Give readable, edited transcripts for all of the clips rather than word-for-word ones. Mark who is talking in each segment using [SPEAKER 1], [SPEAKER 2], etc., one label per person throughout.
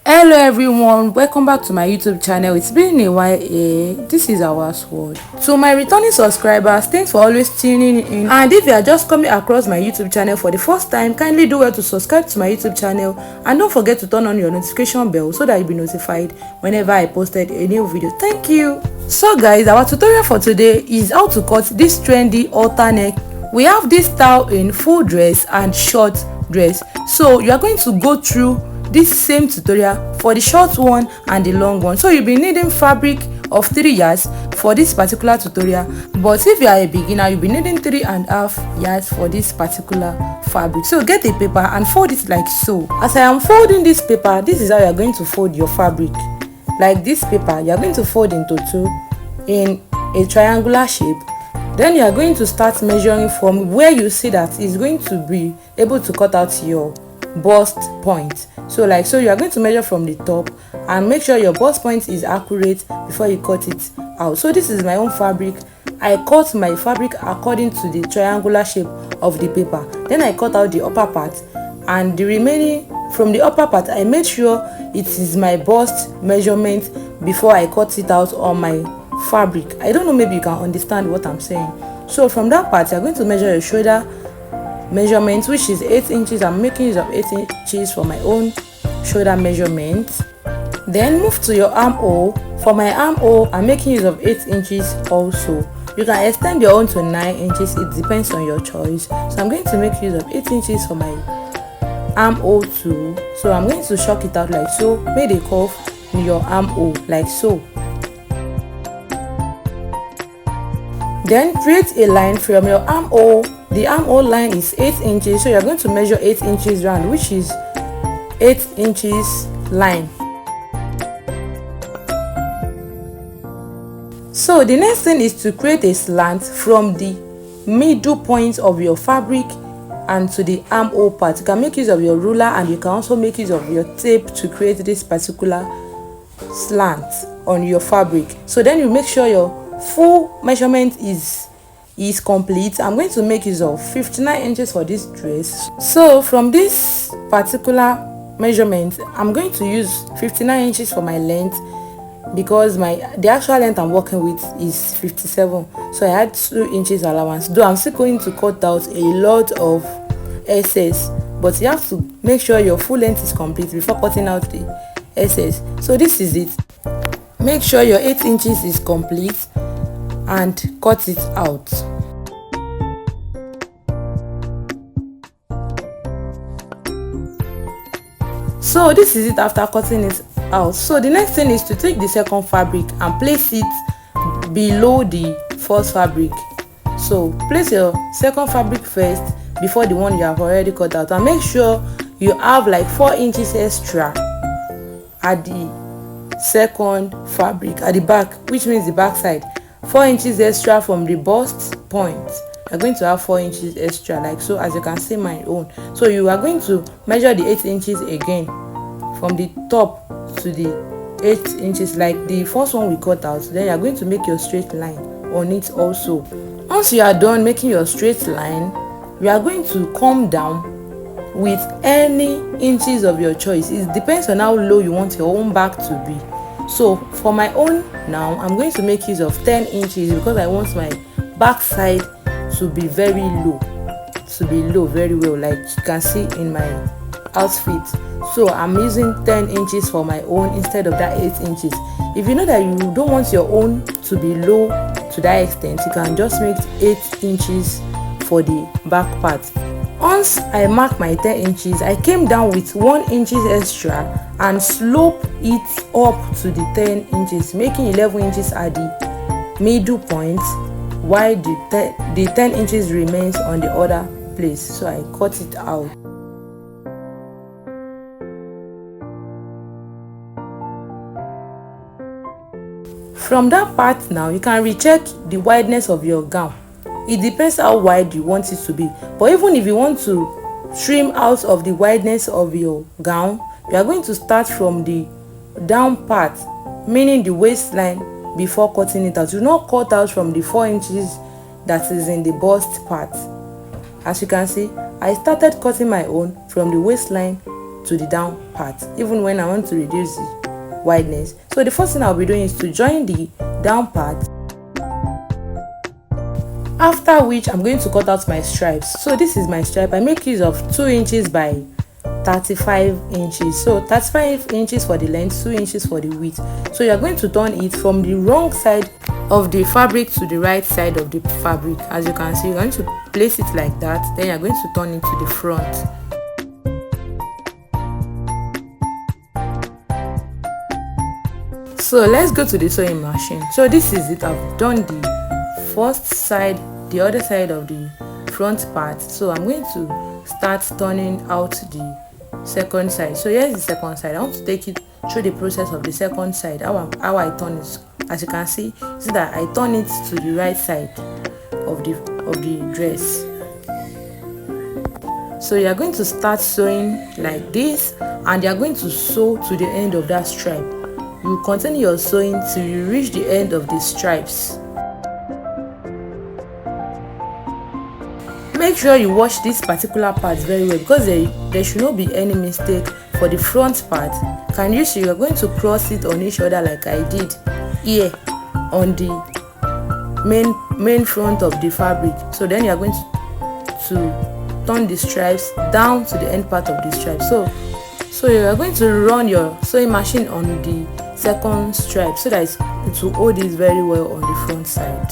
[SPEAKER 1] Hello everyone, welcome back to my YouTube channel. It's been a while. This is our sword. To my returning subscribers, thanks for always tuning in, and if you are just coming across my YouTube channel for the first time, kindly do well to subscribe to my YouTube channel and don't forget to turn on your notification bell so that you'll be notified whenever I posted a new video. Thank you. So guys, our tutorial for today is how to cut this trendy halter neck. We have this style in full dress and short dress, so you are going to go through this same tutorial for the short one and the long one. So you'll be needing fabric of 3 yards for this particular tutorial, but if you are a beginner, you'll be needing 3.5 yards for this particular fabric. So get a paper and fold it like so. As I am folding this paper, this is how you are going to fold your fabric. Like this paper, you are going to fold into two in a triangular shape. Then you are going to start measuring from where you see that it's going to be able to cut out your bust point. So like so, you are going to measure from the top and make sure your bust point is accurate before you cut it out. So this is my own fabric. I cut my fabric according to the triangular shape of the paper. Then I cut out the upper part, and the remaining from the upper part I made sure it is my bust measurement before I cut it out on my fabric. I don't know, maybe you can understand what I'm saying. So from that part, you're going to measure your shoulder measurement, which is 8 inches. I'm making use of 8 inches for my own shoulder measurement. Then move to your armhole. For my armhole, I'm making use of 8 inches also. You can extend your own to 9 inches, it depends on your choice. So I'm going to make use of 8 inches for my armhole too. So I'm going to shock it out like so. Make a curve in your armhole like so. Then create a line from your armhole. The armhole line is 8 inches, so you're going to measure 8 inches round, which is 8 inches line. So the next thing is to create a slant from the middle point of your fabric and to the armhole part. You can make use of your ruler, and you can also make use of your tape to create this particular slant on your fabric. So then you make sure your full measurement is complete. I'm going to make use of 59 inches for this dress. So from this particular measurement, I'm going to use 59 inches for my length, because the actual length I'm working with is 57, so I had 2 inches allowance. Though I'm still going to cut out a lot of excess, but you have to make sure your full length is complete before cutting out the excess. So this is it. Make sure your 8 inches is complete and cut it out. So this is it after cutting it out. So the next thing is to take the second fabric and place it below the first fabric. So place your second fabric first before the one you have already cut out, and make sure you have like 4 inches extra at the second fabric at the back, which means the back side. 4 inches extra from the bust point. You're going to have 4 inches extra like so, as you can see my own. So you are going to measure the 8 inches again from the top to the 8 inches like the first one we cut out. Then you are going to make your straight line on it also. Once you are done making your straight line, you are going to come down with any inches of your choice. It depends on how low you want your own back to be. So for my own now, I'm going to make use of 10 inches because I want my back side to be very low, very well, like you can see in my outfit. So I'm using 10 inches for my own instead of that 8 inches. If you know that you don't want your own to be low to that extent, you can just make 8 inches for the back part. Once I mark my 10 inches, I came down with 1 inches extra and slope it up to the 10 inches, making 11 inches at the middle point, while the 10 inches remains on the other place. So I cut it out. From that part now, you can recheck the wideness of your gown. It depends how wide you want it to be, but even if you want to trim out of the wideness of your gown, you are going to start from the down part, meaning the waistline, before cutting it out. Do not cut out from the 4 inches that is in the bust part. As you can see, I started cutting my own from the waistline to the down part even when I want to reduce the wideness. So the first thing I'll be doing is to join the down part, after which I'm going to cut out my stripes. So this is my stripe. I make use of 2 inches by 35 inches. So 35 inches for the length, 2 inches for the width. So you're going to turn it from the wrong side of the fabric to the right side of the fabric. As you can see, you're going to place it like that, then you're going to turn it to the front. So let's go to the sewing machine. So this is it. I've done the first side, the other side of the front part. So I'm going to start turning out the second side. So here's the second side. I want to take you through the process of the second side, how I turn it. As you can see that I turn it to the right side of the dress. So you are going to start sewing like this, and you are going to sew to the end of that stripe. You continue your sewing till you reach the end of the stripes. Make sure you wash this particular part very well, because there should not be any mistake for the front part. Can you see? You're going to cross it on each other like I did here on the main front of the fabric. So then you're going to turn the stripes down to the end part of the stripe. So you're going to run your sewing machine on the second stripe so that it will hold it very well on the front side.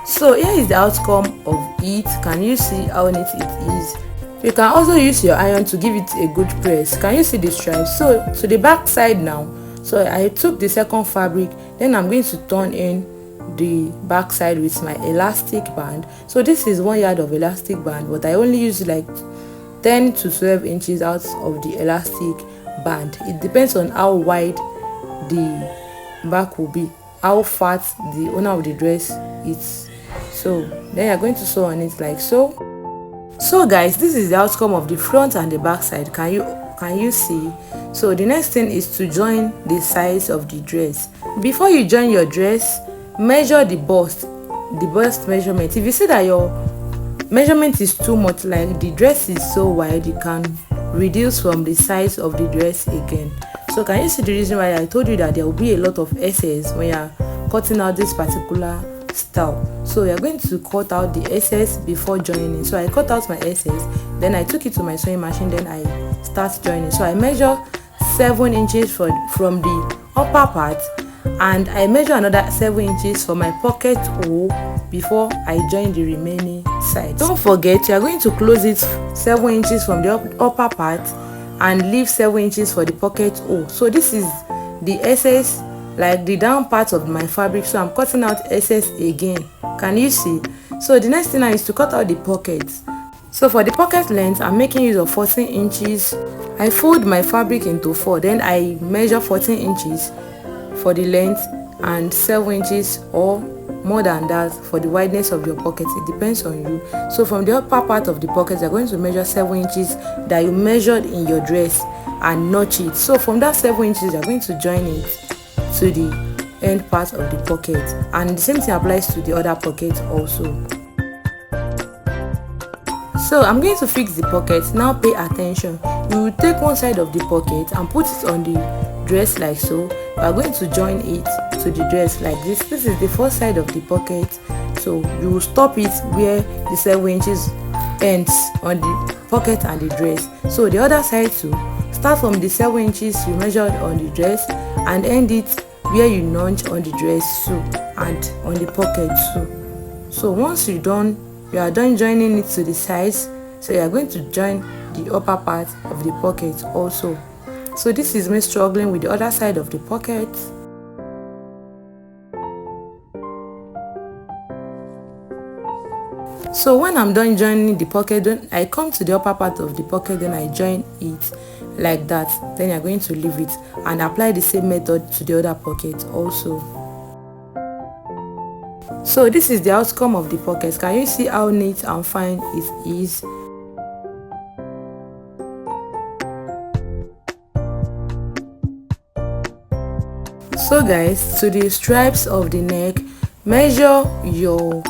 [SPEAKER 1] So here is the outcome of it. Can you see how neat it is? You can also use your iron to give it a good press. Can you see the stripes? So to the back side now. So I took the second fabric, then I'm going to turn in the back side with my elastic band. So this is 1 yard of elastic band, but I only use like 10 to 12 inches out of the elastic band. It depends on how wide the back will be, how fat the owner of the dress is. So then you're going to sew on it like so. So guys, this is the outcome of the front and the back side. Can you see? So the next thing is to join the size of the dress. Before you join your dress, measure the bust measurement. If you see that your measurement is too much, like the dress is so wide, you can reduce from the size of the dress again. So can you see the reason why I told you that there will be a lot of excess when you're cutting out this particular style? So you're going to cut out the excess before joining. So I cut out my excess, then I took it to my sewing machine, then I start joining. So I measure 7 inches from the upper part, and I measure another 7 inches for my pocket hole before I join the remaining sides. Don't forget, you are going to close it 7 inches from the upper part and leave 7 inches for the pocket hole. So this is the excess, like the down part of my fabric. So I'm cutting out excess again. Can you see? So the next thing now is to cut out the pockets. So for the pocket length, I'm making use of 14 inches. I fold my fabric into 4, then I measure 14 inches for the length and 7 inches or more than that for the wideness of your pocket. It depends on you. So from the upper part of the pocket, you're going to measure 7 inches that you measured in your dress and notch it. So from that 7 inches, you're going to join it to the end part of the pocket, and the same thing applies to the other pocket also. So I'm going to fix the pocket. Now pay attention. You will take one side of the pocket and put it on the dress like so. We are going to join it to the dress like this. This is the first side of the pocket. So you will stop it where the 7 inches ends on the pocket and the dress. So the other side too, start from the 7 inches you measured on the dress and end it where you notch on the dress too and on the pocket too. So once you are done joining it to the sides, so you are going to join the upper part of the pocket also. So this is me struggling with the other side of the pocket. So when I'm done joining the pocket, then I come to the upper part of the pocket, then I join it like that. Then you're going to leave it and apply the same method to the other pocket also. So this is the outcome of the pockets. Can you see how neat and fine it is? So guys, to the stripes of the neck, measure your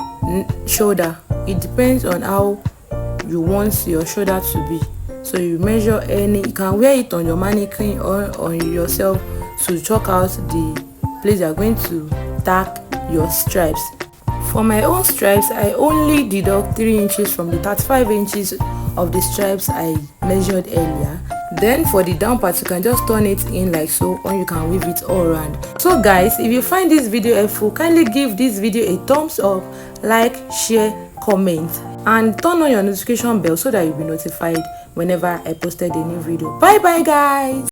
[SPEAKER 1] shoulder. It depends on how you want your shoulder to be. So you measure any, you can wear it on your mannequin or on yourself to chalk out the place you are going to tack your stripes. For my own stripes, I only deduct 3 inches from the 35 inches of the stripes I measured earlier. Then for the down part, you can just turn it in like so, or you can weave it all around. So guys, if you find this video helpful, kindly give this video a thumbs up, like, share, comment, and turn on your notification bell so that you'll be notified whenever I posted a new video. Bye bye guys.